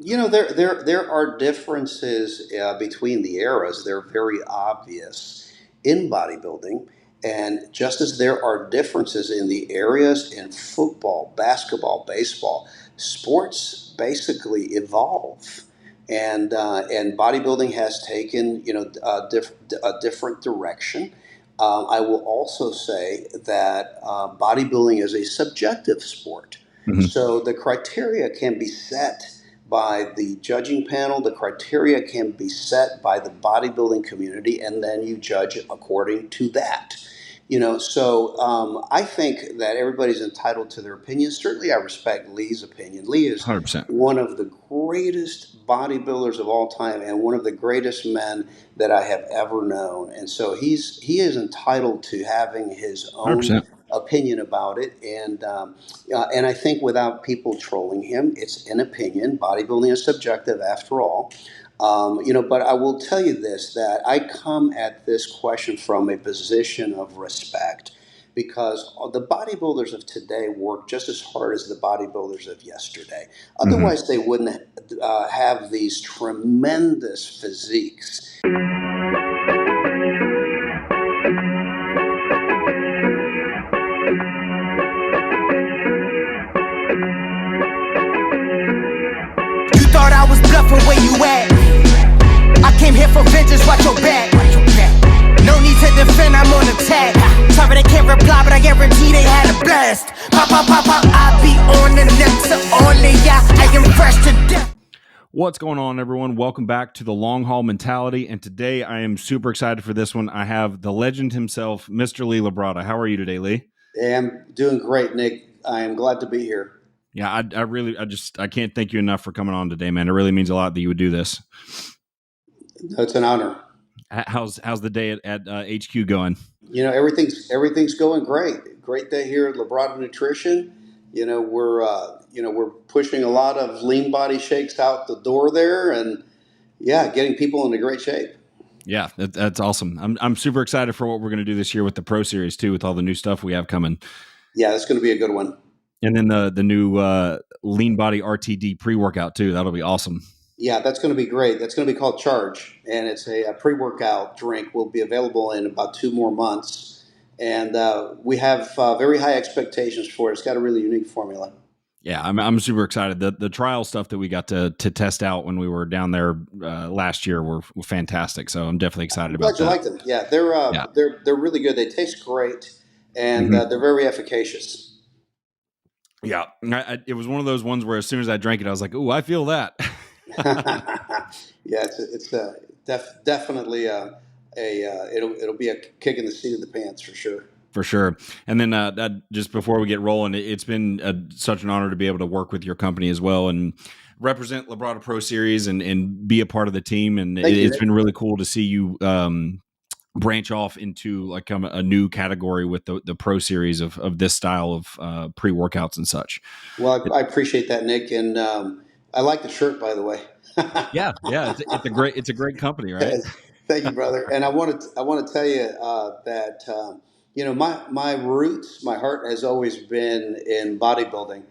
There are differences between the eras. They're very obvious in bodybuilding, and just as there are differences in the areas in football, basketball, baseball, sports basically evolve, and bodybuilding has taken a different direction. I will also say that bodybuilding is a subjective sport. Mhm. So the criteria can be set by the judging panel. The criteria can be set by the bodybuilding community, and then you judge according to that. So I think that everybody's entitled to their opinion. Certainly, I respect Lee's opinion. Lee is 100%. one of the greatest bodybuilders of all time and one of the greatest men that I have ever known. And so he is entitled to having his own 100%. opinion about it. And I think without people trolling him, it's an opinion. Bodybuilding is subjective after all. But I will tell you this, that I come at this question from a position of respect because the bodybuilders of today work just as hard as the bodybuilders of yesterday. Mhm. Otherwise, they wouldn't have these tremendous physiques. You thought I was bluffing, where you at? I came here for vengeance, watch your back. No need to defend, I'm on attack. Sorry they can't reply, but I guarantee they had a blast. Pop, pop, pop, pop, I be on the next only, yeah, I am fresh to death. What's going on, everyone? Welcome back to the Long Haul Mentality. And today I am super excited for this one. I have the legend himself, Mr. Lee Labrada. How are you today, Lee? Hey, I'm doing great, Nick. I am glad to be here. Yeah, I can't thank you enough for coming on today, man. It really means a lot that you would do this. It's an honor. How's the day at HQ going? Everything's going great. Great day here at Labrada Nutrition. We're pushing a lot of lean body shakes out the door there, and yeah, getting people into great shape. Yeah, that's awesome. I'm super excited for what we're going to do this year with the Pro Series too, with all the new stuff we have coming. Yeah, that's going to be a good one. And then the new Lean Body RTD pre-workout too. That'll be awesome. Yeah, that's going to be great. That's going to be called Charge, and it's a pre-workout drink. Will be available in about 2 more months, and we have very high expectations for it. It's got a really unique formula. Yeah, I'm super excited. The trial stuff that we got to test out when we were down there last year were fantastic. So I'm definitely excited I'm about glad you that. like them. Yeah, they're Yeah. they're really good. They taste great, and Mhm. they're very efficacious. Yeah, it was one of those ones where as soon as I drank it, I was like, "Ooh, I feel that." Yeah, it's definitely it'll be a kick in the seat of the pants for sure. For sure. And then just before we get rolling, it's been such an honor to be able to work with your company as well and represent Labrada Pro Series and be a part of the team. And Thank you, it's Nick. been really cool to see you branch off into like a new category with the Pro Series of this style of pre-workouts and such. Well, I appreciate that, Nick, and I like the shirt, by the way. Yeah, it's a great company, right? Yes. Thank you, brother. And I want to tell you that my roots, my heart has always been in bodybuilding.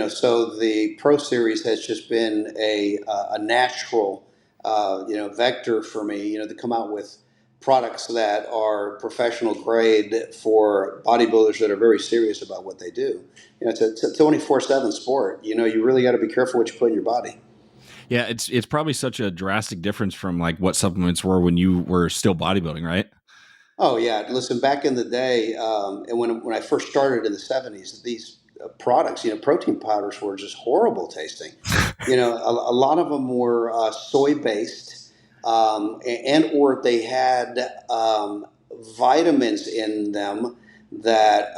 So the Pro Series has just been a natural vector for me. To come out with products that are professional grade for bodybuilders that are very serious about what they do. It's a 24/7 sport. You really got to be careful what you put in your body. Yeah, it's probably such a drastic difference from like what supplements were when you were still bodybuilding, right? Oh yeah, listen. Back in the day, and when I first started in the '70s, these products, protein powders were just horrible tasting. A lot of them were soy based, and or they had vitamins in them that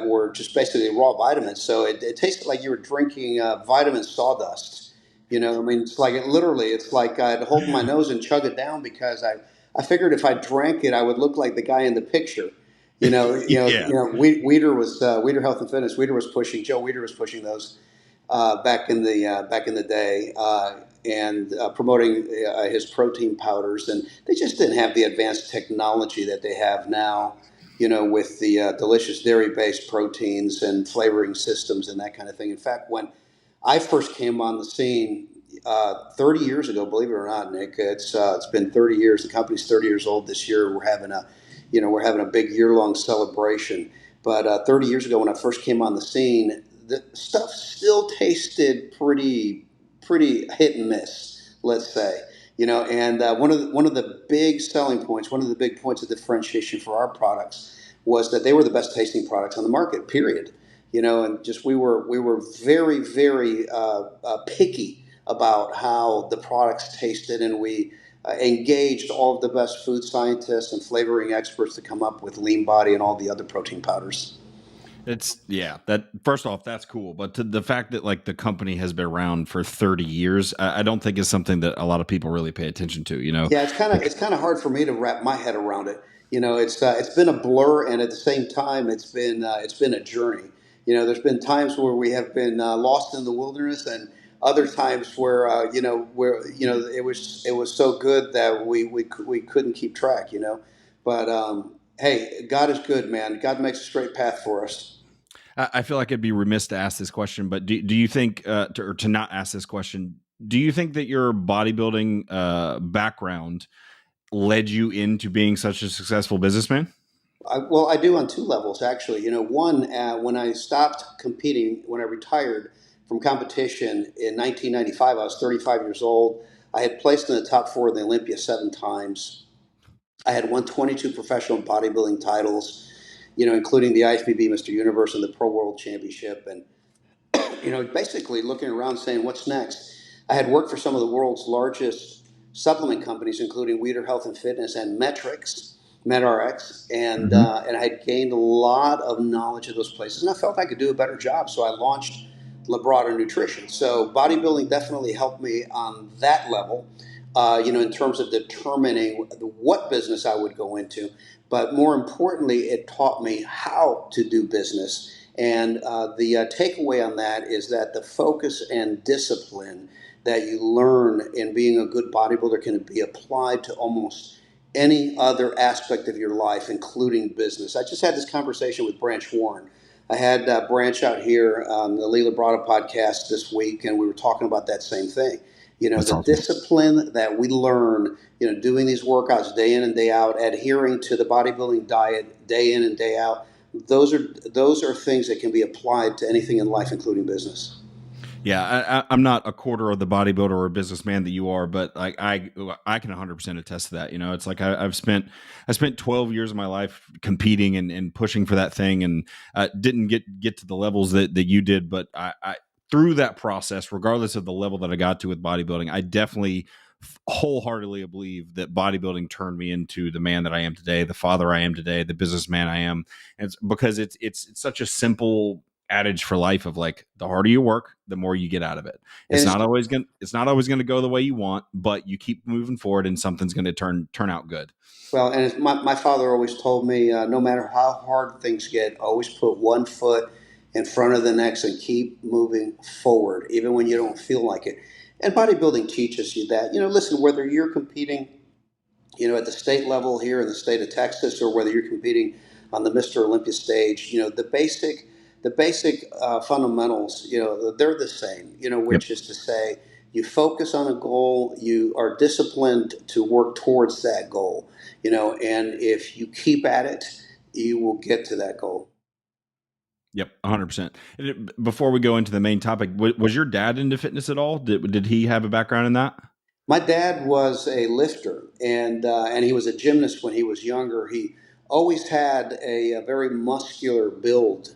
were just basically raw vitamins. So it tasted like you were drinking vitamin sawdust. I mean, it's like I'd hold my nose and chug it down because I figured if I drank it, I would look like the guy in the picture. Yeah. Weider was Weider Health and Fitness. Joe Weider was pushing those back in the day, and promoting his protein powders, and they just didn't have the advanced technology that they have now. With the delicious dairy-based proteins and flavoring systems and that kind of thing. In fact, I first came on the scene 30 years ago. Believe it or not, Nick, it's been 30 years. The company's 30 years old this year. We're having a big year long celebration. But 30 years ago, when I first came on the scene, the stuff still tasted pretty hit and miss, let's say. And one of the big selling points, one of the big points of differentiation for our products was that they were the best tasting products on the market. Period. And just we were very very picky about how the products tasted, and we engaged all of the best food scientists and flavoring experts to come up with Lean Body and all the other protein powders. That first off, that's cool. But to the fact that like the company has been around for 30 years, I don't think is something that a lot of people really pay attention to, Yeah, it's kind of Like, it's kind of hard for me to wrap my head around it. It's been a blur, and at the same time, it's been a journey. There's been times where we have been lost in the wilderness, and other times where it was so good that we couldn't keep track. But hey, God is good, man. God makes a straight path for us. I feel like I'd be remiss to ask this question, but do you think, or to not ask this question, do you think that your bodybuilding background led you into being such a successful businessman? Well, I do on two levels, actually. One, when I stopped competing, when I retired from competition in 1995, I was 35 years old. I had placed in the top four of the Olympia 7 times. I had won 22 professional bodybuilding titles, including the IFBB Mr. Universe and the Pro World Championship. And basically looking around saying, what's next? I had worked for some of the world's largest supplement companies, including Weider Health and Fitness and MedRx, and Mm-hmm. and I had gained a lot of knowledge of those places, and I felt I could do a better job. So I launched Labrada Nutrition. So bodybuilding definitely helped me on that level, in terms of determining what business I would go into. But more importantly, it taught me how to do business. And the takeaway on that is that the focus and discipline that you learn in being a good bodybuilder can be applied to almost any other aspect of your life, including business. I just had this conversation with Branch Warren. I had Branch out here on the Lee Labrada podcast this week, and we were talking about that same thing. That's The awesome. discipline that we learn, doing these workouts day in and day out, adhering to the bodybuilding diet day in and day out. Those are things that can be applied to anything in life, including business. Yeah, I'm not a quarter of the bodybuilder or businessman that you are, but like I can 100% attest to that. It's like I spent 12 years of my life competing and pushing for that thing, and didn't get to the levels that you did. But I through that process, regardless of the level that I got to with bodybuilding, I definitely wholeheartedly believe that bodybuilding turned me into the man that I am today, the father I am today, the businessman I am. And it's because it's such a simple adage for life of like, the harder you work, the more you get out of it. And It's not always gonna go the way you want, but you keep moving forward and something's gonna turn out good. my father always told me, no matter how hard things get, always put one foot in front of the next and keep moving forward, even when you don't feel like it. And bodybuilding teaches you that. Listen, whether you're competing, at the state level here in the state of Texas, or whether you're competing on the Mr. Olympia stage, the basic fundamentals, they're the same. Yep. Which is to say, you focus on a goal, you are disciplined to work towards that goal, and if you keep at it, you will get to that goal. Yep, 100%. Before we go into the main topic, was your dad into fitness at all? Did he have a background in that? My dad was a lifter, and he was a gymnast when he was younger. He always had a very muscular build.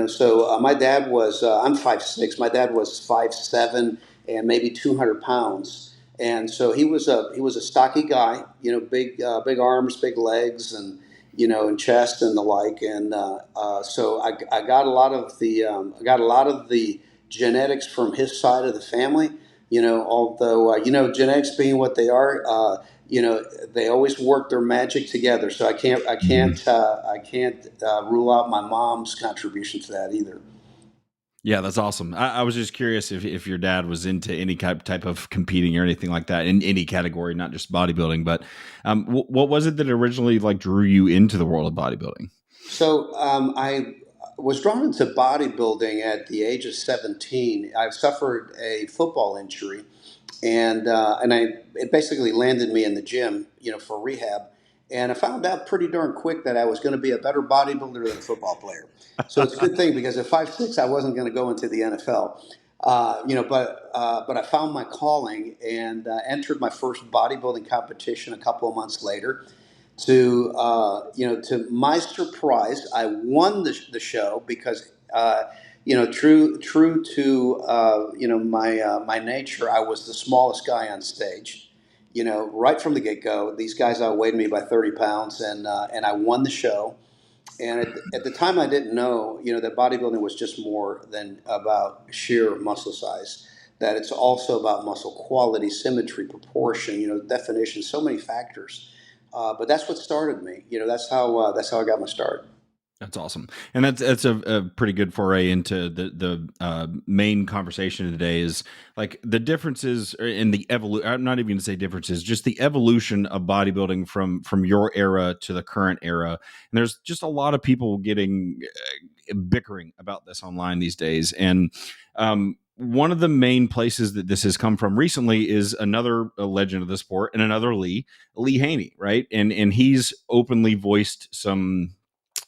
So my dad was. I'm 5'6". My dad was 5'7" and maybe 200 pounds. And so he was a stocky guy. Big arms, big legs, and chest and the like. And so I got a lot of the genetics from his side of the family. Although genetics being what they are, they always work their magic together. So I can't I Mhm. can't I can't rule out my mom's contribution to that either. Yeah, that's awesome. I was just curious if your dad was into any type of competing or anything like that in any category, not just bodybuilding. But what was it that originally like drew you into the world of bodybuilding? So was drawn into bodybuilding at the age of 17. I suffered a football injury, and it basically landed me in the gym, for rehab. And I found out pretty darn quick that I was going to be a better bodybuilder than a football player. So it's a good thing because at 5'6", I wasn't going to go into the NFL. But I found my calling and entered my first bodybuilding competition a couple of months later. To my surprise, I won the show because true to my nature, I was the smallest guy on stage. Right from the get go, these guys outweighed me by 30 pounds, and I won the show. And at the time, I didn't know, that bodybuilding was just more than about sheer muscle size. That it's also about muscle quality, symmetry, proportion, definition, so many factors. But that's what started me. That's how I got my start. That's awesome, and that's a pretty good foray into the main conversation today. Is like the differences in the evolution. I'm not even going to say differences, just the evolution of bodybuilding from your era to the current era. And there's just a lot of people getting bickering about this online these days, and one of the main places that this has come from recently is another legend of the sport and another Lee Haney, right? And he's openly voiced some, I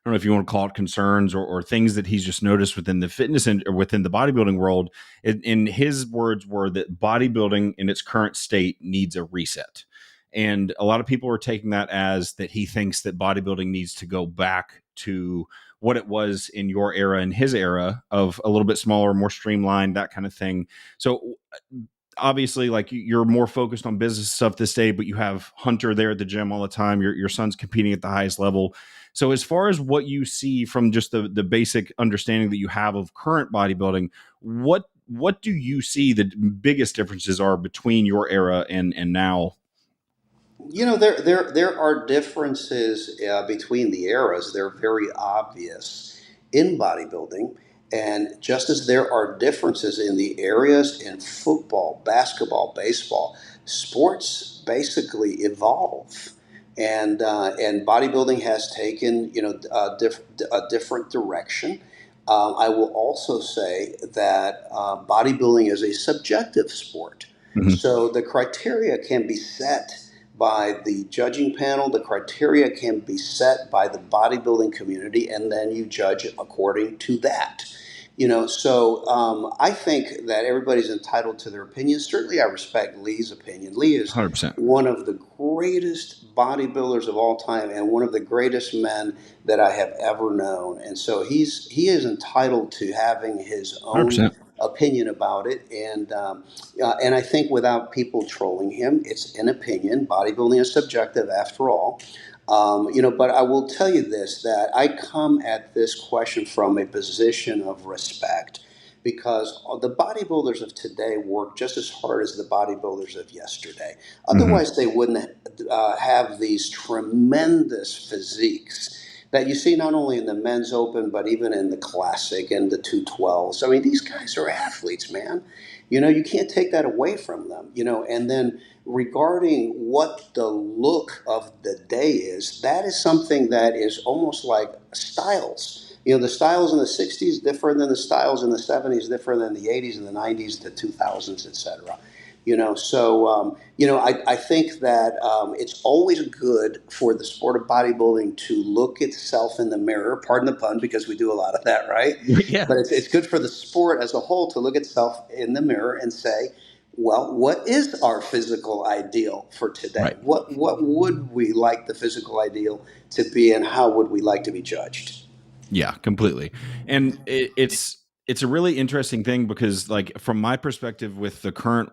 don't know if you want to call it concerns or things that he's just noticed within the fitness or within the bodybuilding world. In his words were that bodybuilding in its current state needs a reset. And a lot of people are taking that as that he thinks that bodybuilding needs to go back to what it was in your era and his era of a little bit smaller, more streamlined, that kind of thing. So obviously, like, you're more focused on business stuff this day, but you have Hunter there at the gym all the time. Your son's competing at the highest level. So as far as what you see from just the basic understanding that you have of current bodybuilding, what do you see the biggest differences are between your era and now? There are differences between the eras. They're very obvious in bodybuilding, and just as there are differences in the areas in football, basketball, baseball, sports basically evolve, and bodybuilding has taken a different direction. I will also say that bodybuilding is a subjective sport. Mm-hmm. So the criteria can be set by the judging panel. The criteria can be set by the bodybuilding community, and then you judge according to that. So I think that everybody's entitled to their opinion. Certainly, I respect Lee's opinion. Lee is 100%. one of the greatest bodybuilders of all time and one of the greatest men that I have ever known. And so he is entitled to having his own 100%. opinion about it. And I think without people trolling him, it's an opinion. Bodybuilding is subjective after all. But I will tell you this, that I come at this question from a position of respect, because the bodybuilders of today work just as hard as the bodybuilders of yesterday. Otherwise, they wouldn't have these tremendous physiques that you see not only in the men's open, but even in the classic and the 212s. I mean, these guys are athletes, man. You can't take that away from them, and then regarding what the look of the day is, that is something that is almost like styles. The styles in the 60s different than the styles in the 70s, different than the 80s and the 90s, the 2000s, etc. I think that it's always good for the sport of bodybuilding to look itself in the mirror, pardon the pun, because we do a lot of that, right? Yeah. But it's good for the sport as a whole to look itself in the mirror and say, well, what is our physical ideal for today? Right. What would we like the physical ideal to be, and how would we like to be judged? Yeah, completely. And it's a really interesting thing because, like, from my perspective, with the current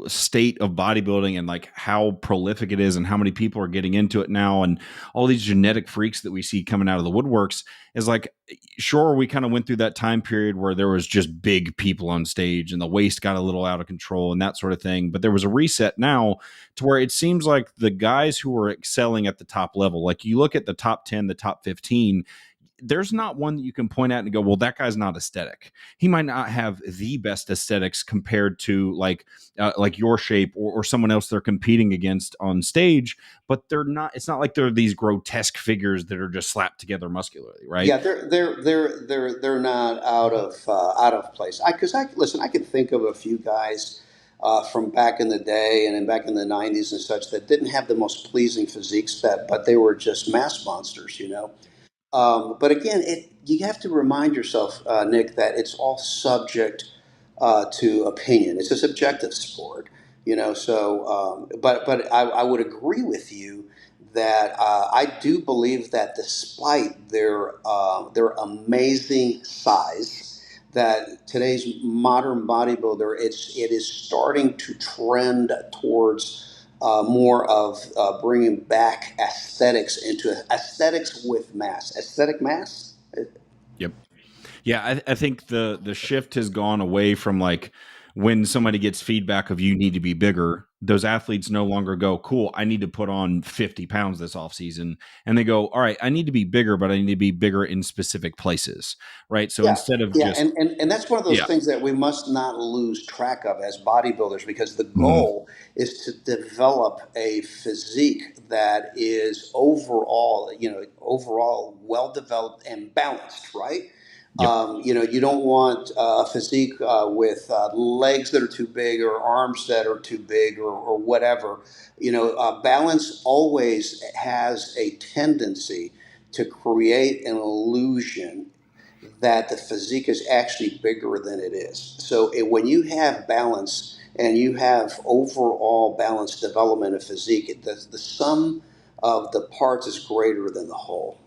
state of bodybuilding and like how prolific it is and how many people are getting into it now and all these genetic freaks that we see coming out of the woodworks, is like, sure, we kind of went through that time period where there was just big people on stage and the waist got a little out of control and that sort of thing. But there was a reset now to where it seems like the guys who are excelling at the top level, like you look at the top 10, the top 15, there's not one that you can point at and go, well, that guy's not aesthetic. He might not have the best aesthetics compared to like your shape or someone else they're competing against on stage, but they're not. It's not like they're these grotesque figures that are just slapped together muscularly, right? Yeah, they're not out of place. I listen. I can think of a few guys from back in the day and then back in the '90s and such that didn't have the most pleasing physiques, but they were just mass monsters, you know. But again, you have to remind yourself, Nick, that it's all subject to opinion. It's a subjective sport, you know. So, but I would agree with you that I do believe that despite their amazing size, that today's modern bodybuilder it is starting to trend towards more of bringing back aesthetics into aesthetics with mass, aesthetic mass. Yep. Yeah, I think the shift has gone away from like when somebody gets feedback of you need to be bigger, those athletes no longer go, cool, I need to put on 50 pounds this off season. And they go, all right, I need to be bigger, but I need to be bigger in specific places. Right. So Yeah, instead of yeah, just, and that's one of those yeah. things that we must not lose track of as bodybuilders because the Mhm. goal is to develop a physique that is overall, you know, overall well developed and balanced, right? Yep. You know, you don't want a physique with legs that are too big or arms that are too big or whatever. You know, balance always has a tendency to create an illusion that the physique is actually bigger than it is. So when you have balance and you have overall balanced development of physique, the sum of the parts is greater than the whole.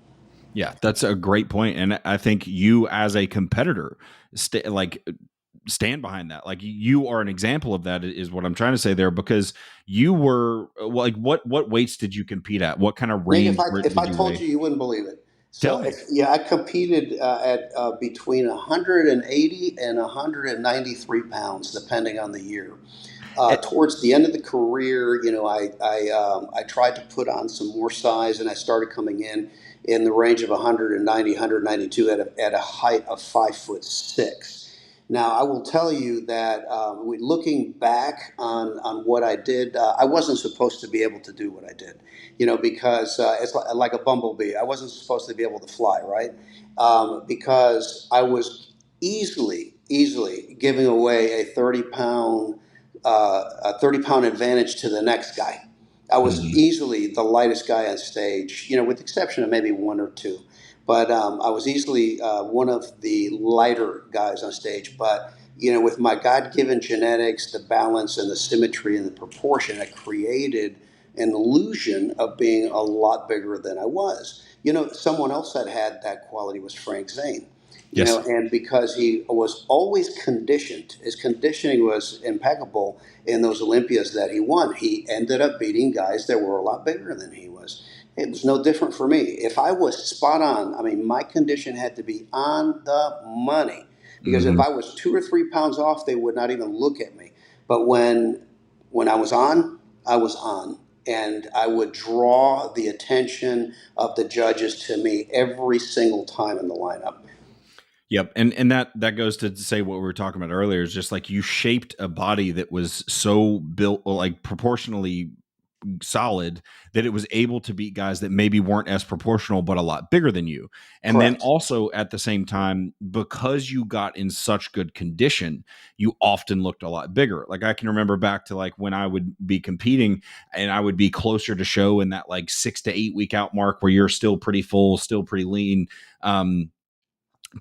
Yeah, that's a great point. And I think you as a competitor, stand behind that. Like you are an example of that is what I'm trying to say there, because you were like, what weights did you compete at? What kind of Nick, range if did I you told weigh? you, you wouldn't believe it. Tell So me. yeah, I competed at between 180 and 193 pounds, depending on the year. Eh, Towards the end of the career, you know, I tried to put on some more size, and I started coming in the range of 190, 192 at a height of 5'6". Now, I will tell you that looking back on what I did, I wasn't supposed to be able to do what I did, you know, because it's like a bumblebee. I wasn't supposed to be able to fly, right? Because I was easily giving away a 30-pound advantage to the next guy. I was mhm. easily the lightest guy on stage, you know, with the exception of maybe one or two. But I was easily one of the lighter guys on stage. But, you know, with my God given genetics, the balance and the symmetry and the proportion, I created an illusion of being a lot bigger than I was. You know, someone else that had that quality was Frank Zane, you know, Yes. and because he was always conditioned, his conditioning was impeccable in those Olympias that he won. He ended up beating guys that were a lot bigger than he was. It was no different for me. If I was spot on, I mean, my condition had to be on the money because if Mhm. I was 2 or 3 pounds off, they would not even look at me. But when I was on, and I would draw the attention of the judges to me every single time in the lineup. Yep. And that goes to say what we were talking about earlier is just like you shaped a body that was so built, like proportionally solid, that it was able to beat guys that maybe weren't as proportional but a lot bigger than you. And then Correct. also at the same time, because you got in such good condition, you often looked a lot bigger. Like I can remember back to like when I would be competing and I would be closer to show in that like 6 to 8 week out mark where you're still pretty full, still pretty lean.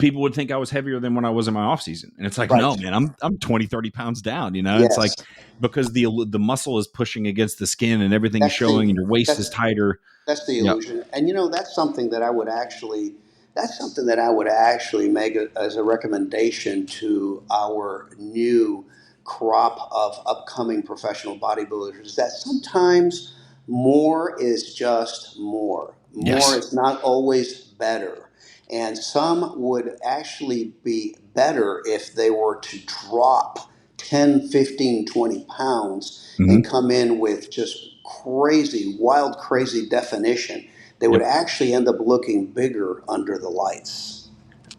People would think I was heavier than when I was in my off season. And it's like, Right. no, man, I'm 20, 30 pounds down, you know, it's like, Yes. because the muscle is pushing against the skin and everything is That's showing the and your waist is that's tighter. That's the Yep. illusion. And you know, that's something that I would actually make as a recommendation to our new crop of upcoming professional bodybuilders is that sometimes more is just more. More Yes. is not always better. And some would actually be better if they were to drop 10, 15, 20 pounds and Hmm. come in with just crazy, wild, crazy definition they would Yep. actually end up looking bigger under the lights.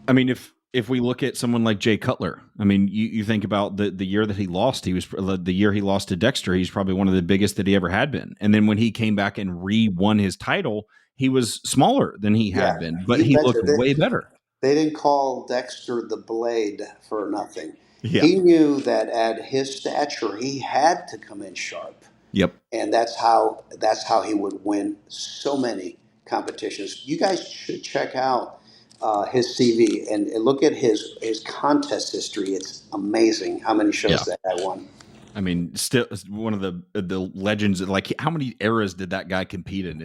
I mean, if we look at someone like Jay Cutler, I mean, you think about the year that he lost, he was the year he lost to Dexter. He's probably one of the biggest that he ever had been. And then when he came back and re-won his title, he was smaller than he had Yeah, been, but you he betcha. looked way better. They didn't call Dexter the Blade for nothing. Yeah. He knew that at his stature, he had to come in sharp, Yep. and that's how he would win so many competitions. You guys should check out his CV and look at his contest history. It's amazing how many Yeah. shows that guy won. I mean, still one of the legends. Like, how many eras did that guy compete in?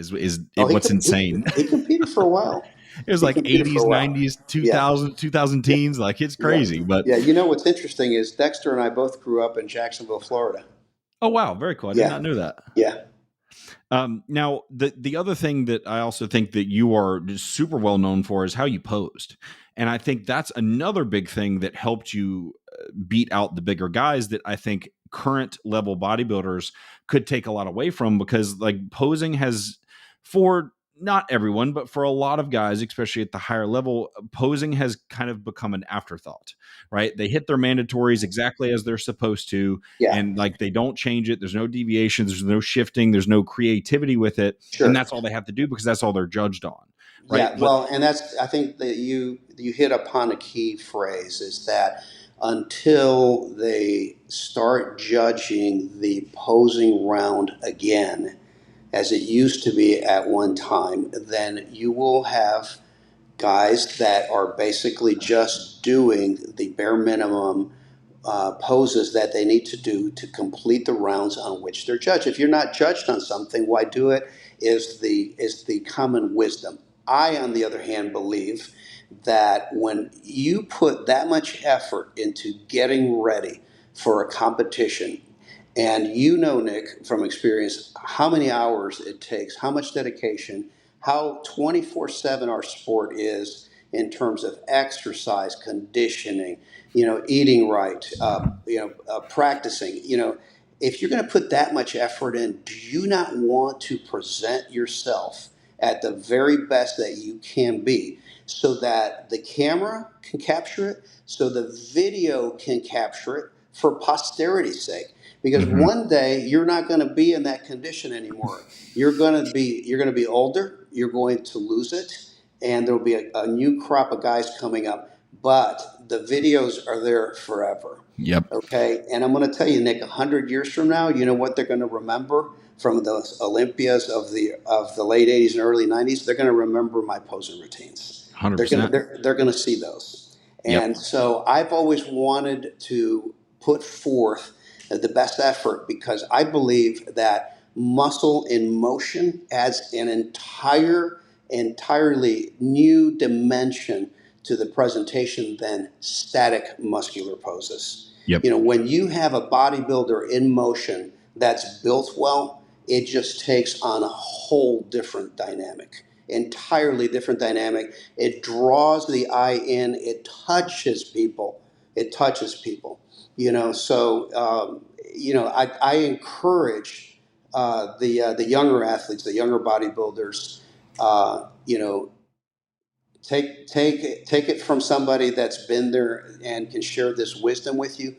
Oh, What's insane? he competed for a while. It was He like competed for 80s, a while. 90s, Yeah, 2000 yeah, teens. Like, it's yeah, crazy. But yeah. You know what's interesting is Dexter and I both grew up in Jacksonville, Florida. oh wow, very cool. I did Yeah, not know that. yeah. Now, the other thing that I also think that you are just super well known for is how you posed, and I think that's another big thing that helped you beat out the bigger guys that I think current level bodybuilders could take a lot away from, because like posing has, for not everyone, but for a lot of guys, especially at the higher level, posing has kind of become an afterthought, right? They hit their mandatories exactly as they're supposed to, Yeah, and like they don't change it. There's no deviation, there's no shifting, there's no creativity with it, and sure. that's all they have to do because that's all they're judged on, right? Yeah, But well, and that's I think that you hit upon a key phrase is that until they start judging the posing round again as it used to be at one time, then you will have guys that are basically just doing the bare minimum poses that they need to do to complete the rounds on which they're judged. If you're not judged on something, why do it? Is the common wisdom. I, on the other hand, believe that when you put that much effort into getting ready for a competition, and you know, Nick, from experience, how many hours it takes, how much dedication, how 24/7 our sport is in terms of exercise, conditioning, eating right, practicing. If you're going to put that much effort in, do you not want to present yourself at the very best that you can be, so that the camera can capture it, so the video can capture it for posterity's sake? Because mhm, one day you're not going to be in that condition anymore. You're going to be older. You're going to lose it, and there will be a new crop of guys coming up. But the videos are there forever. yep, Okay, and I'm going to tell you, Nick, 100 years from now, you know what they're going to remember from those Olympias of the late '80s and early '90s? They're going to remember my posing routines. They're going to 100%. they're going to see those, Yep, and so I've always wanted to put forth the best effort, because I believe that muscle in motion adds an entirely new dimension to the presentation than static muscular poses. yep, When you have a bodybuilder in motion that's built well, it just takes on a whole different dynamic, entirely different dynamic. It draws the eye in, it touches people. It touches people. So I encourage the younger athletes, the younger bodybuilders. Uh, you know, take it from somebody that's been there and can share this wisdom with you.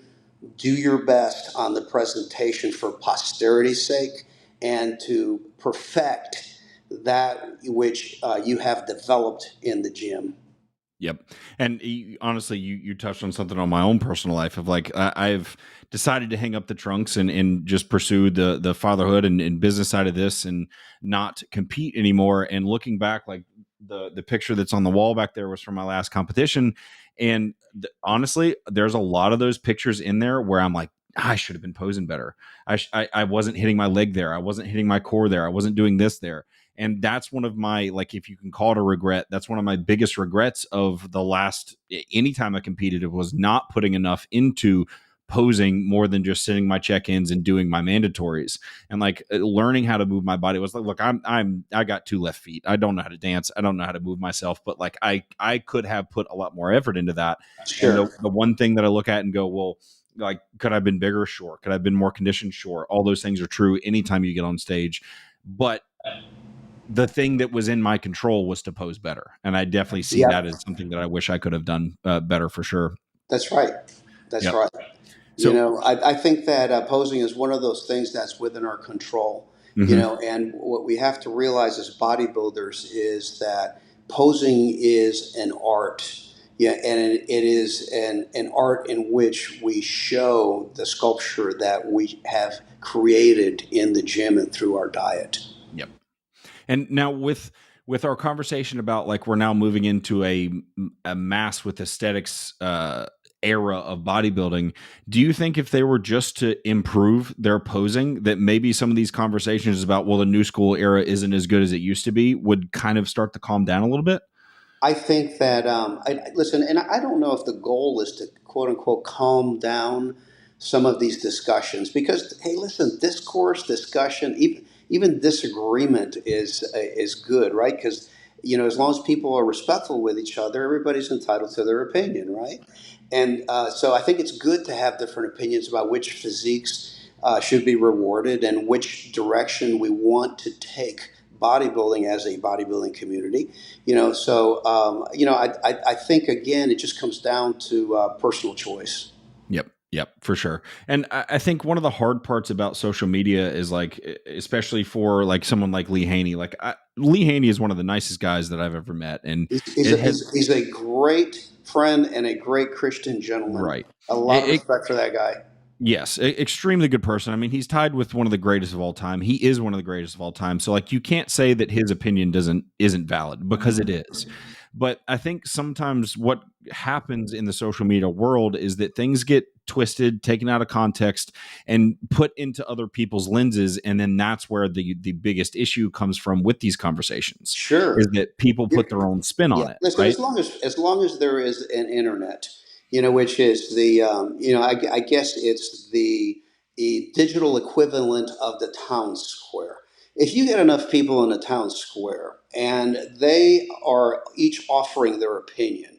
Do your best on the presentation for posterity's sake, and to perfect that which you have developed in the gym. yep. And honestly, you touched on something on my own personal life of like I've decided to hang up the trunks and just pursue the fatherhood and business side of this and not compete anymore. And looking back, like the picture that's on the wall back there was from my last competition, and honestly, there's a lot of those pictures in there where I'm like, I should have been posing better. I wasn't hitting my leg there. I wasn't hitting my core there. I wasn't doing this there. And that's one of my, like, if you can call it a regret, that's one of my biggest regrets of the last, anytime I competed, it was not putting enough into posing more than just sitting my check-ins and doing my mandatories, and like learning how to move my body. It was like, look, I got two left feet. I don't know how to dance. I don't know how to move myself, but like I could have put a lot more effort into that. And Sure. the one thing that I look at and go, well, like, could I have been bigger? Sure. Could I have been more conditioned? Sure. All those things are true anytime you get on stage. But the thing that was in my control was to pose better. And I definitely see that Yep, as something that I wish I could have done better for sure. that's right. That's Yep. right. You So, know, I think that posing is one of those things that's within our control. You mhm, know, and what we have to realize as bodybuilders is that posing is an art. Yeah, and it is an art in which we show the sculpture that we have created in the gym and through our diet. yep. And now with our conversation about like we're now moving into a mass with aesthetics era of bodybuilding, do you think if they were just to improve their posing, that maybe some of these conversations about, well, the new school era isn't as good as it used to be, would kind of start to calm down a little bit? I think that listen, and I don't know if the goal is to quote unquote calm down some of these discussions because hey, listen, discourse, discussion, even disagreement is good, right? Because you know, as long as people are respectful with each other, everybody's entitled to their opinion, right? And so I think it's good to have different opinions about which physiques should be rewarded and which direction we want to take bodybuilding as a bodybuilding community. You know, so you know, I think again, it just comes down to personal choice. Yep. Yep, for sure. And I think one of the hard parts about social media is like, especially for like someone like Lee Haney, like Lee Haney is one of the nicest guys that I've ever met. And it has, He's a great friend and a great Christian gentleman. right. A lot of It, respect for that guy. Yes, extremely good person. I mean, he's tied with one of the greatest of all time. He is one of the greatest of all time. So like you can't say that his opinion isn't valid because it is. But I think sometimes what happens in the social media world is that things get twisted, taken out of context and put into other people's lenses, and then that's where the biggest issue comes from with these conversations, is Sure. that people put their own spin Yeah, on it, listen. right? As long as there is an internet, you know, which is the you know, I guess it's the digital equivalent of the town square. If you get enough people in a town square and they are each offering their opinion,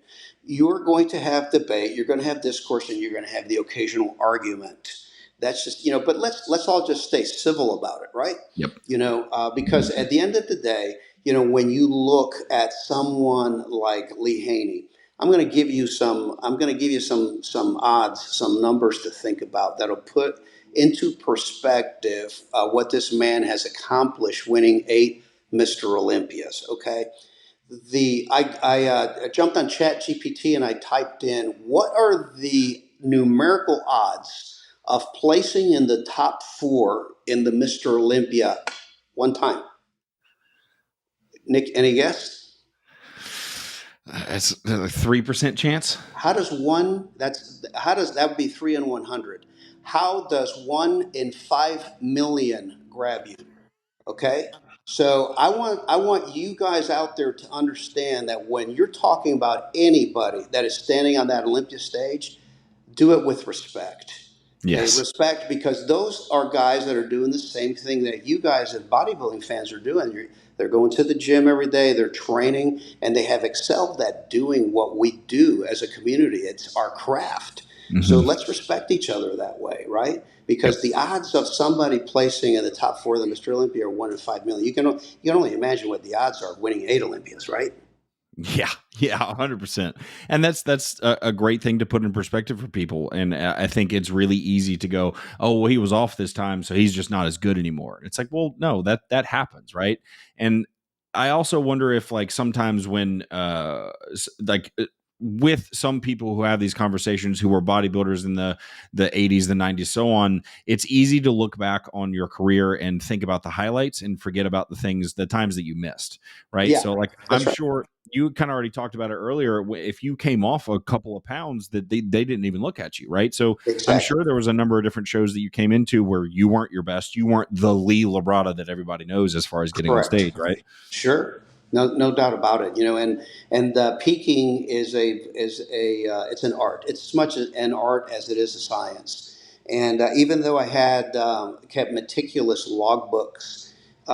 you're going to have debate, you're going to have discourse, and you're going to have the occasional argument. That's just, you know. But let's all just stay civil about it, right? Yep. You know, because at the end of the day, you know, when you look at someone like Lee Haney, I'm going to give you some odds, some numbers to think about that'll put into perspective what this man has accomplished, winning 8 Mr. Olympias. Okay, I jumped on Chat GPT and I typed in what are the numerical odds of placing in the top 4 in the Mr. Olympia one time. Nick, any guess? It's a 3% chance. How does that be 3 in 100? How does 1 in 5 million grab you? Okay. So I want you guys out there to understand that when you're talking about anybody that is standing on that Olympia stage, do it with respect. Okay, Yes. respect because those are guys that are doing the same thing that you guys as bodybuilding fans are doing. They're going to the gym every day, they're training, and they have excelled at doing what we do as a community. It's our craft. So Hmm. let's respect each other that way, right? Yep. Because the odds of somebody placing in the top 4 of the Mr. Olympia are 1 in 5 million. You can only imagine what the odds are of winning 8 Olympias, right? Yeah, yeah, 100%. And that's a great thing to put in perspective for people. And I think it's really easy to go, oh, well, he was off this time, so he's just not as good anymore. It's like, well, no, that happens, right? And I also wonder if like sometimes when with some people who have these conversations who were bodybuilders in the 80s, the 90s, so on, it's easy to look back on your career and think about the highlights and forget about the times that you missed, right? Yeah, So like that's I'm right. sure you kind of already talked about it earlier. If you came off a couple of pounds, that they didn't even look at you, right? So I'm Exactly. sure there was a number of different shows that you came into where you weren't your best. You weren't the Lee Labrada that everybody knows as far as getting on Correct. stage, right? Sure, no doubt about it. You know, and peaking it's an art. It's as much an art as it is a science. And even though I had kept meticulous logbooks,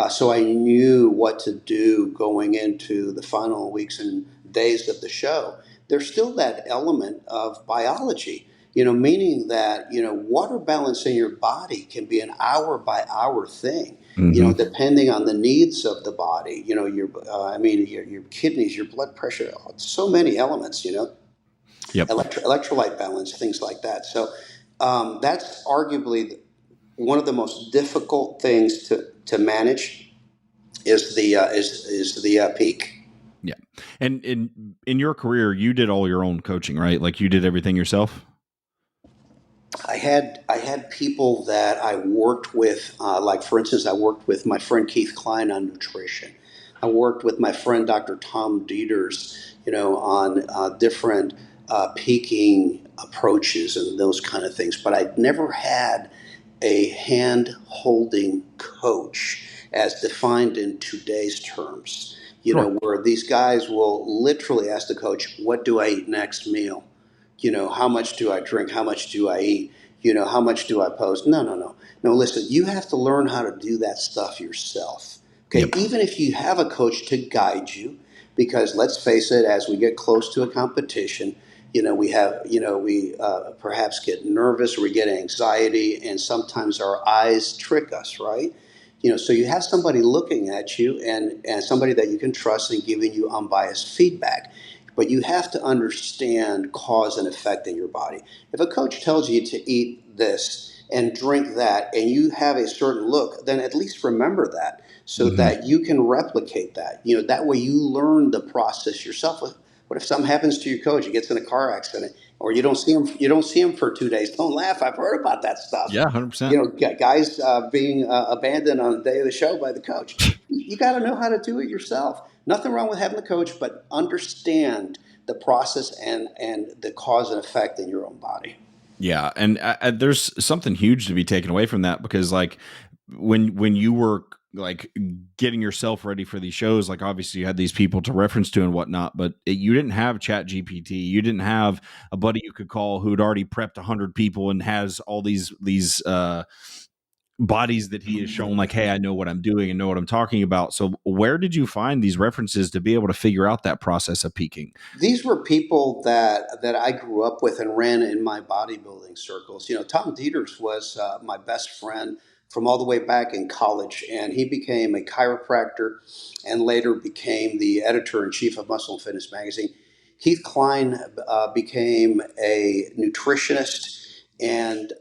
so I knew what to do going into the final weeks and days of the show, there's still that element of biology. meaning that, water balance in your body can be an hour by hour thing, Mm-hmm. depending on the needs of the body, your kidneys, your blood pressure, so many elements, Yep. electrolyte balance, things like that. So that's arguably one of the most difficult things to manage is the peak. Yeah. And in your career, you did all your own coaching, right? Like you did everything yourself? I had people that I worked with, like for instance, I worked with my friend Keith Klein on nutrition. I worked with my friend Dr. Tom Dieters, on different peaking approaches and those kind of things. But I never had a hand holding coach as defined in today's terms. Sure. Where these guys will literally ask the coach, "What do I eat next meal?" How much do I drink? How much do I eat? How much do I post? No, no, no. No, listen, you have to learn how to do that stuff yourself. Okay, Yep. even if you have a coach to guide you, because let's face it, as we get close to a competition, we perhaps get nervous, or we get anxiety, and sometimes our eyes trick us, right? So you have somebody looking at you, and somebody that you can trust and giving you unbiased feedback. But you have to understand cause and effect in your body. If a coach tells you to eat this and drink that, and you have a certain look, then at least remember that so Mm-hmm. that you can replicate that. That way you learn the process yourself. What if something happens to your coach? He gets in a car accident, or you don't see him. You don't see him for 2 days. Don't laugh. I've heard about that stuff. Yeah, 100%. Guys being abandoned on the day of the show by the coach. You got to know how to do it yourself. Nothing wrong with having a coach, but understand the process and the cause and effect in your own body. Yeah, and there's something huge to be taken away from that, because like when you were like getting yourself ready for these shows, like obviously you had these people to reference to and whatnot, but you didn't have Chat GPT, you didn't have a buddy you could call who'd already prepped 100 people and has all these bodies that he has shown, like, hey, I know what I'm doing and know what I'm talking about. So where did you find these references to be able to figure out that process of peaking? These were people that I grew up with and ran in my bodybuilding circles. Tom Dieters was my best friend from all the way back in college, and he became a chiropractor and later became the editor in chief of Muscle and Fitness magazine. Keith Klein became a nutritionist and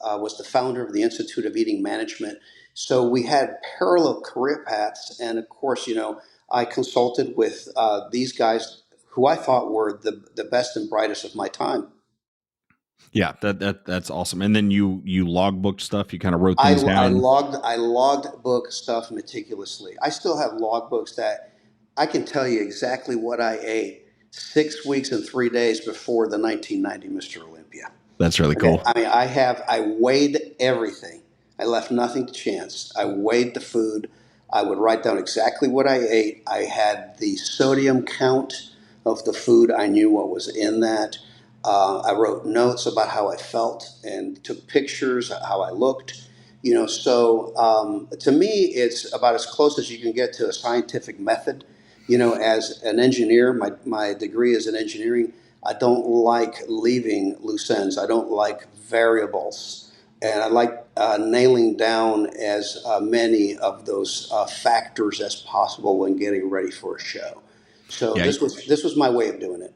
was the founder of the Institute of Eating Management. So we had parallel career paths, and of course, I consulted with these guys who I thought were the best and brightest of my time. Yeah, that's awesome. And then you logbook stuff, you kind of wrote I, things I down. logged I logged book stuff meticulously. I still have logbooks that I can tell you exactly what I ate 6 weeks and 3 days before the 1990 Mr. Olympia. That's really Okay, cool. I mean, I weighed everything. I left nothing to chance. I weighed the food. I would write down exactly what I ate. I had the sodium count of the food. I knew what was in that. I wrote notes about how I felt and took pictures, how I looked. So to me, it's about as close as you can get to a scientific method. As an engineer, my degree is in engineering. I don't like leaving loose ends. I don't like variables. And I like nailing down as many of those factors as possible when getting ready for a show. So Yeah. this was my way of doing it.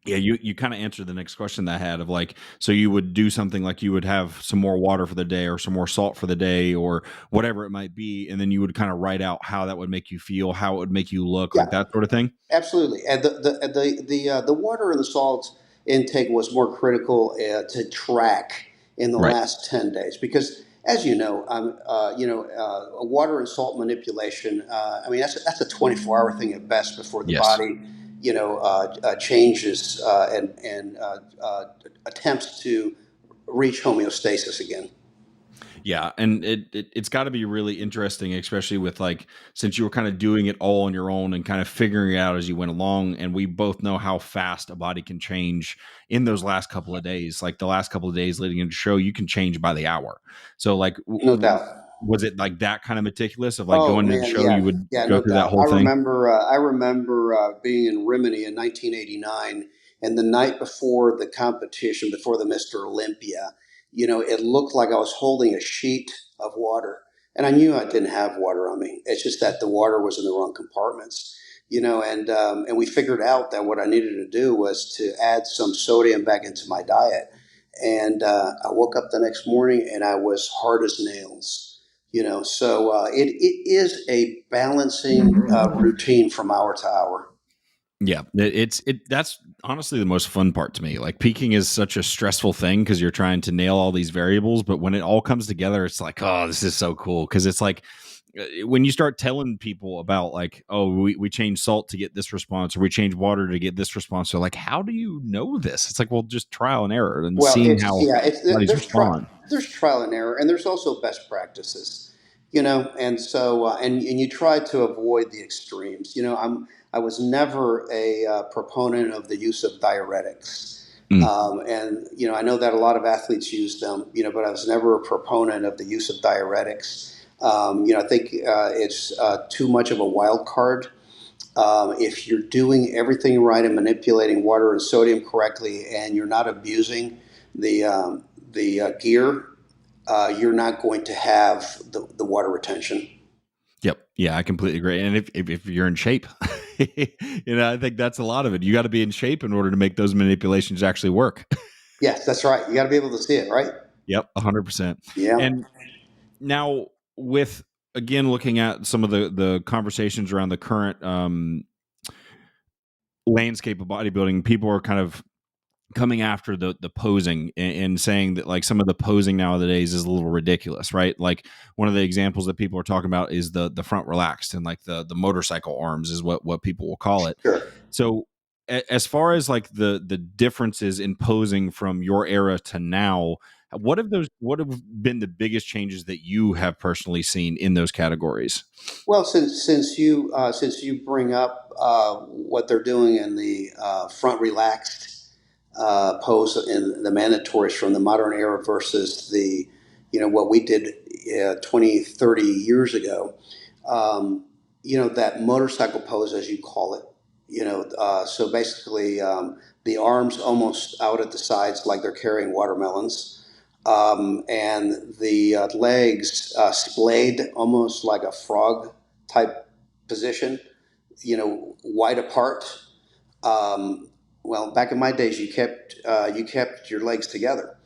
Yeah, you kind of answered the next question that I had, of like, so you would do something like you would have some more water for the day or some more salt for the day or whatever it might be, and then you would kind of write out how that would make you feel, how it would make you look, like Yeah, that sort of thing. absolutely. And the water and the salt intake was more critical to track in the Right. last 10 days because, as you know, water and salt manipulation. I mean, that's a 24-hour thing at best before the Yes. body, changes and attempts to reach homeostasis again. Yeah, and it's got to be really interesting, especially with like, since you were kind of doing it all on your own and kind of figuring it out as you went along. And we both know how fast a body can change in those last couple of days. Like the last couple of days leading into the show, you can change by the hour. So like, No doubt. was it like that kind of meticulous of like Oh going to the man, show, you yeah, would yeah, go no through that doubt. whole I thing? remember, I remember being in Rimini in 1989 And the night before the competition, before the Mr. Olympia, it looked like I was holding a sheet of water. And I knew I didn't have water on me. It's just that the water was in the wrong compartments. And we figured out that what I needed to do was to add some sodium back into my diet. And I woke up the next morning and I was hard as nails. So it is a balancing routine from hour to hour. Yeah, that's honestly the most fun part to me. Like peaking is such a stressful thing because you're trying to nail all these variables, but when it all comes together, it's like, oh, this is so cool. Because it's like when you start telling people about like, oh, we change salt to get this response, or we change water to get this response. So like, how do you know this? It's like, well, just trial and error and Well, seeing how bodies respond. there's trial and error, and there's also best practices, and so and you try to avoid the extremes. I was never a proponent of the use of diuretics, and I know that a lot of athletes use them, but I was never a proponent of the use of diuretics. I think it's too much of a wild card. If you're doing everything right and manipulating water and sodium correctly, and you're not abusing the gear, you're not going to have the water retention. Yep. Yeah, I completely agree. And if you're in shape, I think that's a lot of it. You got to be in shape in order to make those manipulations actually work. Yes, that's right. You got to be able to see it, right? Yep, 100%. Yeah. And now with again looking at some of the conversations around the current landscape of bodybuilding, people are kind of coming after the posing and saying that like some of the posing nowadays is a little ridiculous, right? Like one of the examples that people are talking about is the front relaxed and like the motorcycle arms is what people will call it. Sure. So as far as like the differences in posing from your era to now, what have been the biggest changes that you have personally seen in those categories? Well, since you bring up what they're doing in the front relaxed pose in the mandatories from the modern era versus the what we did 20, 30 years ago, that motorcycle pose as you call it, so basically the arms almost out at the sides like they're carrying watermelons, and the legs splayed almost like a frog type position, wide apart. Well, back in my days, you kept your legs together.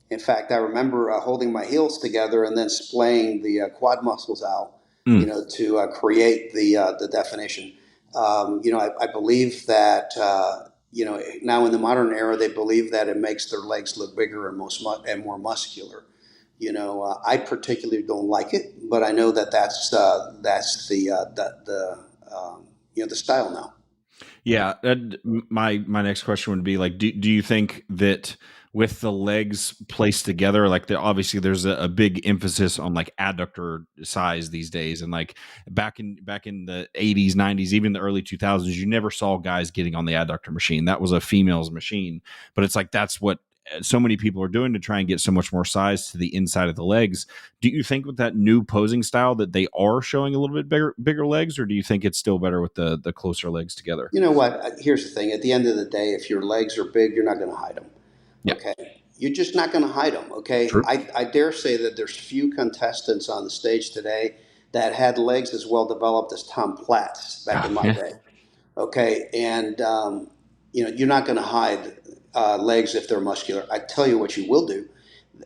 In fact, I remember holding my heels together and then splaying the quad muscles out, to create the definition. I believe that now in the modern era, they believe that it makes their legs look bigger and more muscular. I particularly don't like it, but I know that that's the style now. Yeah, my next question would be like, do you think that with the legs placed together, like obviously there's a big emphasis on like adductor size these days, and like back in the 80s, 90s, even the early 2000s, you never saw guys getting on the adductor machine. That was a female's machine, but it's like that's what so many people are doing to try and get so much more size to the inside of the legs. Do you think with that new posing style that they are showing a little bit bigger legs, or do you think it's still better with the closer legs together? You know what? Here's the thing. At the end of the day, if your legs are big, you're not going to hide them. Yeah. Okay. You're just not going to hide them. Okay. True. I dare say that there's few contestants on the stage today that had legs as well developed as Tom Platt's back in my day. Okay. And, you're not going to hide legs if they're muscular. I tell you what you will do.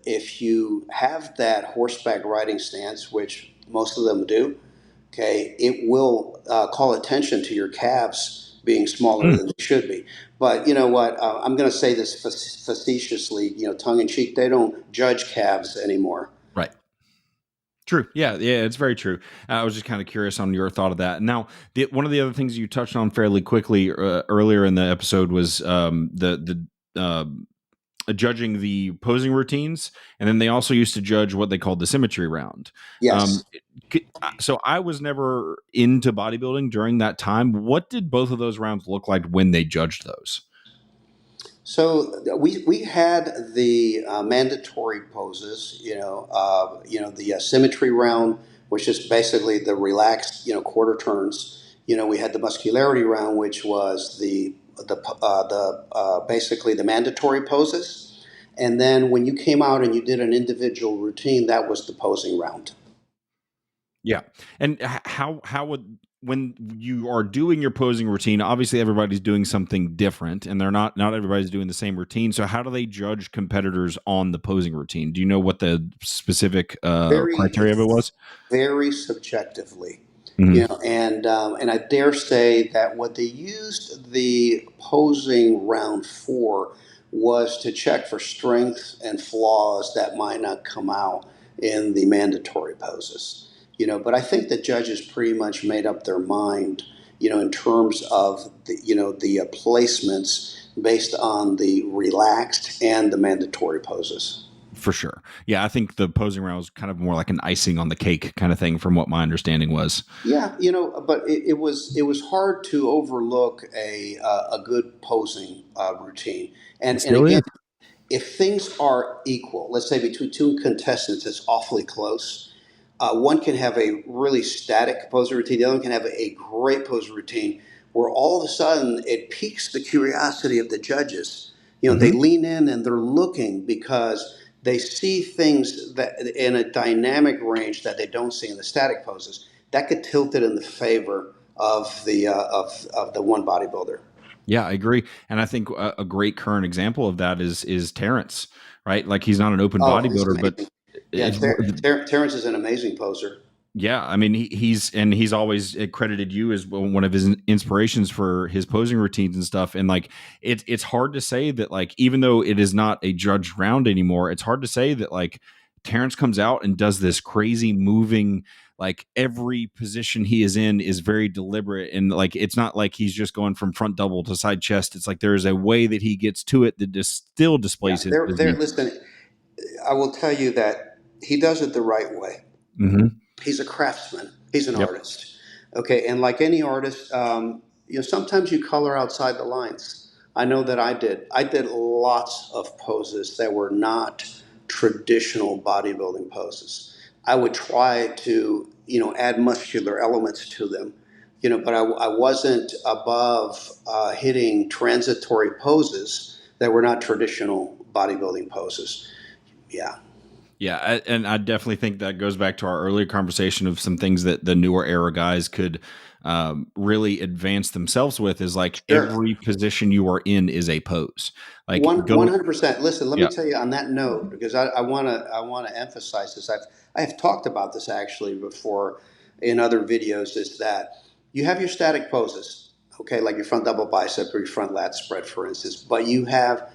If you have that horseback riding stance, which most of them do, okay, it will call attention to your calves being smaller than they should be. But you know what? I'm going to say this facetiously, tongue in cheek. They don't judge calves anymore. Right. True. Yeah, it's very true. I was just kind of curious on your thought of that. Now, one of the other things you touched on fairly quickly earlier in the episode was the judging the posing routines, and then they also used to judge what they called the symmetry round. Yes. So I was never into bodybuilding during that time. What did both of those rounds look like when they judged those? So we had the mandatory poses, the symmetry round, which is basically the relaxed, quarter turns. We had the muscularity round, which was the basically the mandatory poses, and then when you came out and you did an individual routine, that was the posing round. Yeah. And how would, when you are doing your posing routine, obviously everybody's doing something different, and they're not everybody's doing the same routine. So how do they judge competitors on the posing routine? Do you know what the specific Very, criteria of it was? very subjectively, Mhm. and I dare say that what they used the posing round for was to check for strengths and flaws that might not come out in the mandatory poses. But I think the judges pretty much made up their mind, in terms of the placements based on the relaxed and the mandatory poses. For sure. Yeah, I think the posing round was kind of more like an icing on the cake kind of thing, from what my understanding was. Yeah, but it was hard to overlook a good posing routine, It and still again, is. if things are equal, let's say between two contestants, it's awfully close. One can have a really static pose routine. The other one can have a great pose routine where all of a sudden it piques the curiosity of the judges. They Mhm. lean in and they're looking because they see things that in a dynamic range that they don't see in the static poses. That could tilt it in the favor of the one bodybuilder. Yeah, I agree, and I think a great current example of that is Terrence, right? Like, he's not an open Oh, he's bodybuilder, but amazing. Yeah, it's Terrence is an amazing poser. yeah. I mean, he's always credited you as one of his inspirations for his posing routines and stuff. And like, it's hard to say that, like, even though it is not a judged round anymore, it's hard to say that like Terrence comes out and does this crazy moving, like every position he is in is very deliberate, and like it's not like he's just going from front double to side chest. It's like there's a way that he gets to it that just still Yeah, displays his there. physique. Listen, I will tell you that he does it the right way. Hmm. He's a craftsman. He's an Yep. artist. Okay, and like any artist, sometimes you color outside the lines. I know that I did. I did lots of poses that were not traditional bodybuilding poses. I would try to, add muscular elements to them, but I wasn't above hitting transitory poses that were not traditional bodybuilding poses. Yeah. Yeah, and I definitely think that goes back to our earlier conversation of some things that the newer era guys could really advance themselves with. Is like Sure. every position you are in is a pose. Like One go, 100%. Listen, let me yeah. tell you on that note, because I want to emphasize this. I have talked about this actually before in other videos. Is that you have your static poses, okay, like your front double bicep or your front lat spread, for instance, but you have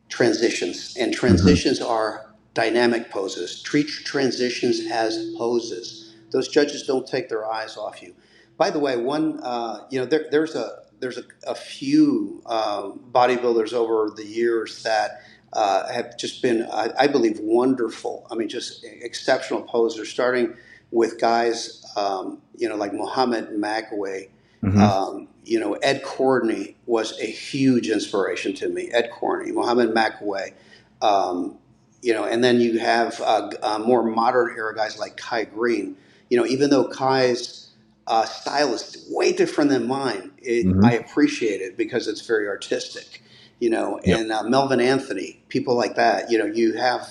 transitions, and Hmm. transitions are dynamic poses. Treat transitions as poses. Those judges don't take their eyes off you. By the way, there's a few bodybuilders over the years that have just been, I believe, wonderful. I mean, just exceptional posers. Starting with guys, like Mohammed McAway. Hmm. Ed Courtney was a huge inspiration to me. Ed Courtney, Mohammed McAway, and then you have more modern era guys like Kai Green. Even though Kai's style is way different than mine, I Hmm. appreciate it because it's very artistic. Yep. And Melvin Anthony, people like that. You have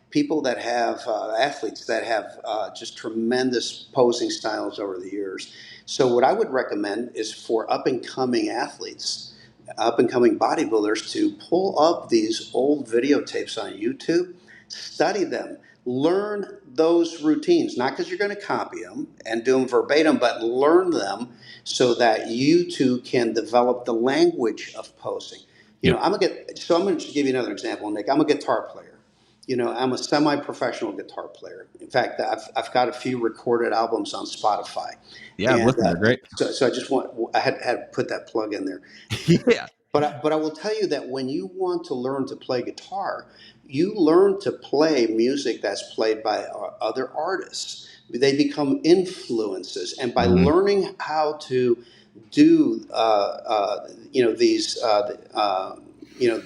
people that have athletes that have just tremendous posing styles over the years. So what I would recommend is for up and coming athletes, up and coming bodybuilders to pull up these old videotapes on YouTube, study them, learn those routines, not because you're going to copy them and do them verbatim, but learn them so that you too can develop the language of posing. Yep. I'm going to just give you another example, Nick. I'm a guitar player. I'm a semi-professional guitar player. In fact, I've got a few recorded albums on Spotify, Yeah, I've and listened. They're great. so I had to put that plug in there. Yeah. But I will tell you that when you want to learn to play guitar, you learn to play music that's played by other artists. They become influences, and by Hmm. learning how to do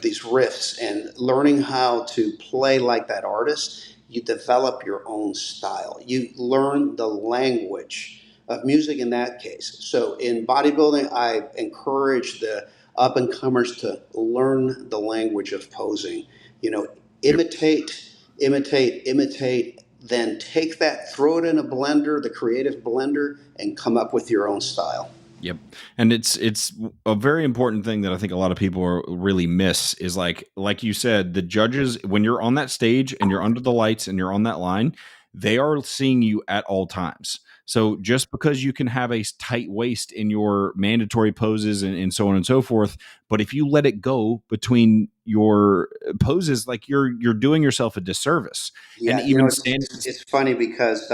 these riffs and learning how to play like that artist, you develop your own style. You learn the language of music in that case. So in bodybuilding, I encourage the up and comers to learn the language of posing. You know, imitate, imitate, then take that, throw it in a blender, the creative blender, and come up with your own style. Yep. And it's a very important thing that I think a lot of people really miss is like you said, the judges, when you're on that stage and you're under the lights and you're on that line, they are seeing you at all times. So just because you can have a tight waist in your mandatory poses and so on and so forth, but if you let it go between your poses, like you're doing yourself a disservice. And Yeah, you know, even standing. it's funny because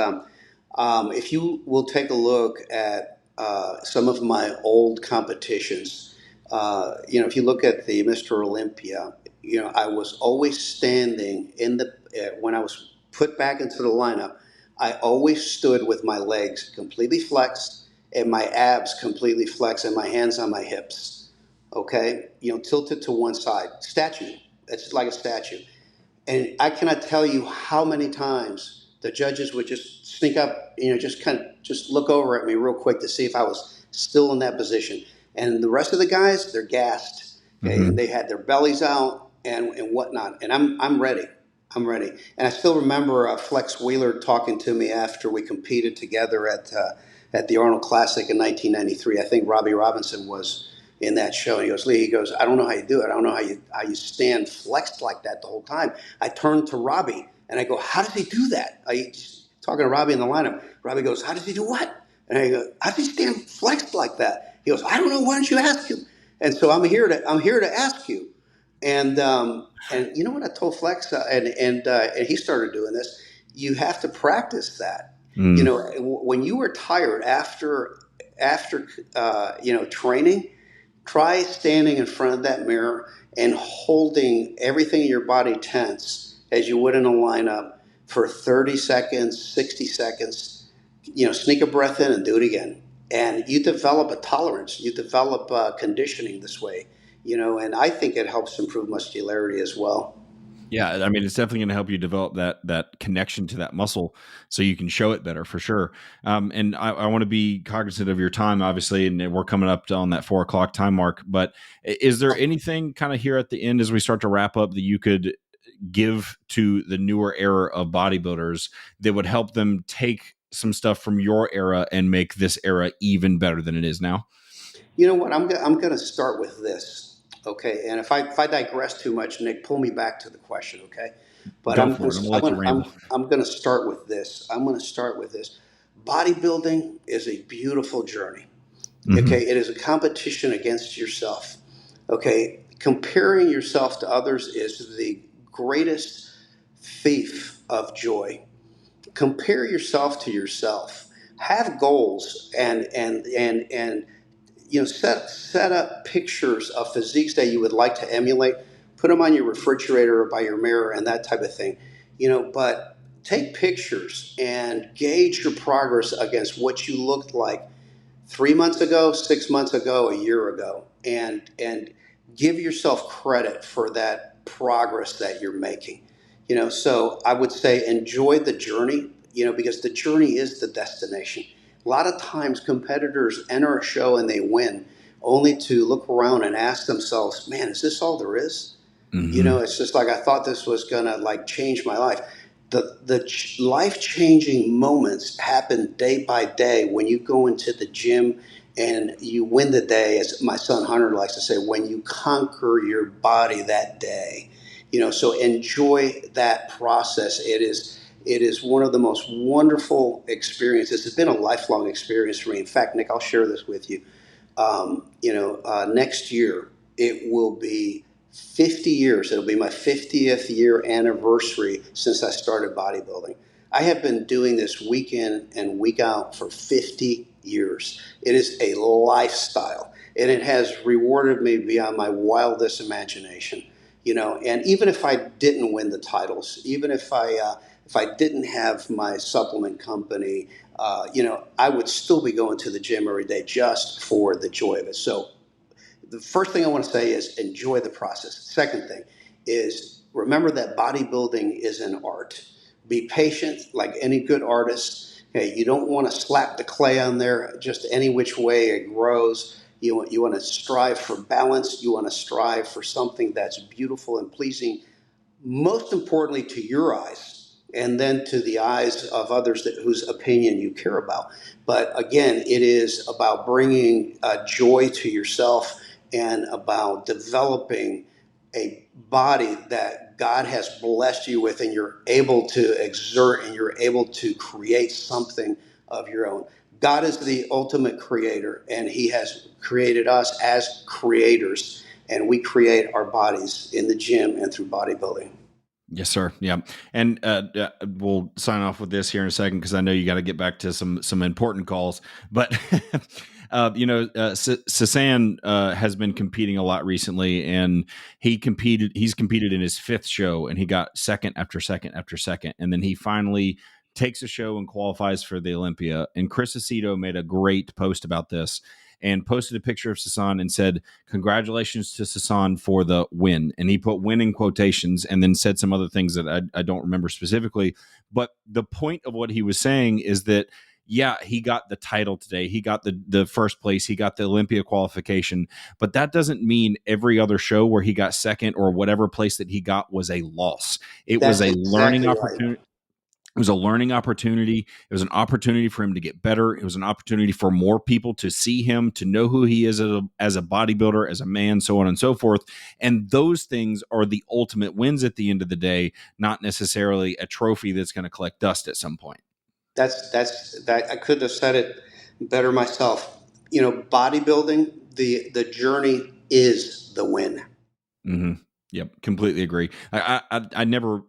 if you will take a look at some of my old competitions, you know, if you look at the Mr. Olympia, you know, I was always standing in the when I was put back into the lineup, I always stood with my legs completely flexed and my abs completely flexed and my hands on my hips. Okay, you know, tilted to one side, statue. It's like a statue. And I cannot tell you how many times the judges would just sneak up, you know, just kind of just look over at me real quick to see if I was still in that position. And the rest of the guys, they're gassed, okay, and they had their bellies out and whatnot. And I'm ready. I'm ready. And I still remember Flex Wheeler talking to me after we competed together at the Arnold Classic in 1993. I think Robbie Robinson was in that show. And he goes, Lee, he goes, I don't know how you do it. I don't know how you stand flexed like that the whole time. I turned to Robbie and I go, how does he do that? Talking to Robbie in the lineup. Robbie goes, how does he do what? And I go, how does he stand flexed like that? He goes, I don't know. Why don't you ask him? And so I'm here to ask you. And you know what I told Flex, and he started doing this. You have to practice that. You know, when you are tired after you know, training, try standing in front of that mirror and holding everything in your body tense as you would in a lineup for 30 seconds, 60 seconds. You know, sneak a breath in and do it again. And you develop a tolerance. You develop conditioning this way. You know, and I think it helps improve muscularity as well. Yeah, I mean, it's definitely going to help you develop that connection to that muscle, so you can show it better for sure. And I want to be cognizant of your time, obviously, and we're coming up on that 4 o'clock time mark. But is there anything kind of here at the end as we start to wrap up that you could give to the newer era of bodybuilders that would help them take some stuff from your era and make this era even better than it is now? You know what? I'm going to start with this, okay? And if I digress too much, Nick, pull me back to the question, okay? But Go for it. I'm gonna let you ramble. I'm going to start with this. I'm going to start with this. Bodybuilding is a beautiful journey. Okay, it is a competition against yourself. Okay, comparing yourself to others is the greatest thief of joy. Compare yourself to yourself. Have goals and you know, set up pictures of physiques that you would like to emulate. Put them on your refrigerator or by your mirror and that type of thing. You know, but take pictures and gauge your progress against what you looked like 3 months ago, 6 months ago, a year ago, and give yourself credit for that progress that you're making. You know, so I would say enjoy the journey. You know, because the journey is the destination. A lot of times competitors enter a show and they win only to look around and ask themselves, man, is this all there is? You know, it's just like, I thought this was gonna like change my life. The life changing moments happen day by day when you go into the gym and you win the day, as my son Hunter likes to say, when you conquer your body that day. You know, so enjoy that process. It is one of the most wonderful experiences. It's been a lifelong experience for me. In fact, Nick, I'll share this with you. You know, next year it will be 50 years. It'll be my 50th year anniversary since I started bodybuilding. I have been doing this week in and week out for 50 years. It is a lifestyle, and it has rewarded me beyond my wildest imagination. You know, and even if I didn't win the titles, even if I didn't have my supplement company, you know, I would still be going to the gym every day just for the joy of it. So the first thing I want to say is enjoy the process. Second thing is remember that bodybuilding is an art. Be patient like any good artist. Okay, you don't want to slap the clay on there just any which way it grows. You want to strive for balance. You want to strive for something that's beautiful and pleasing, most importantly to your eyes, and then to the eyes of others whose opinion you care about. But again, it is about bringing joy to yourself and about developing a body that God has blessed you with, and you're able to exert and you're able to create something of your own. God is the ultimate creator, and He has created us as creators, and we create our bodies in the gym and through bodybuilding. Yes, sir. Yeah, and we'll sign off with this here in a second because I know you got to get back to some important calls. But Sasan has been competing a lot recently, and he's competed in his fifth show, and he got second after second after second, and then he finally takes a show and qualifies for the Olympia. And Chris Aceto made a great post about this and posted a picture of Sasan and said, "Congratulations to Sasan for the win." And he put win in quotations and then said some other things that I don't remember specifically. But the point of what he was saying is that, yeah, he got the title today. He got the first place. He got the Olympia qualification. But that doesn't mean every other show where he got second or whatever place that he got was a loss. It was That's a learning exactly right. opportunity. It was a learning opportunity. It was an opportunity for him to get better. It was an opportunity for more people to see him, to know who he is as a bodybuilder, as a man, so on and so forth. And those things are the ultimate wins at the end of the day, not necessarily a trophy that's going to collect dust at some point. That's that. I couldn't have said it better myself. Bodybuilding, the journey is the win. Mm-hmm. Yep, completely agree. I never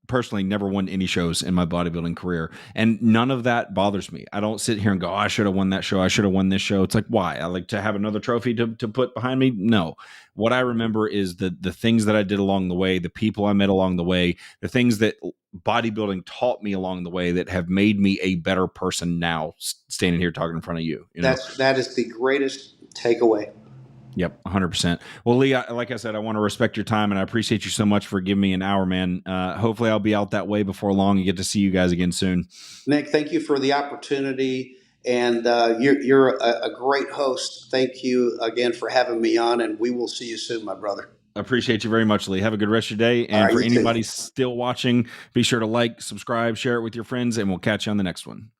personally never won any shows in my bodybuilding career, and none of that bothers me. I don't sit here and go, "Oh, I should have won that show. I should have won this show." It's like, why? I like to have another trophy to put behind me. No, what I remember is the things that I did along the way, the people I met along the way, the things that bodybuilding taught me along the way that have made me a better person now, standing here talking in front of you. That is the greatest takeaway. Yep, 100%. Well, Lee, like I said, I want to respect your time, and I appreciate you so much for giving me an hour, man. Hopefully, I'll be out that way before long and get to see you guys again soon. Nick, thank you for the opportunity, and you're a great host. Thank you again for having me on, and we will see you soon, my brother. I appreciate you very much, Lee. Have a good rest of your day. All And right, for you too. anybody still watching, be sure to like, subscribe, share it with your friends, and we'll catch you on the next one.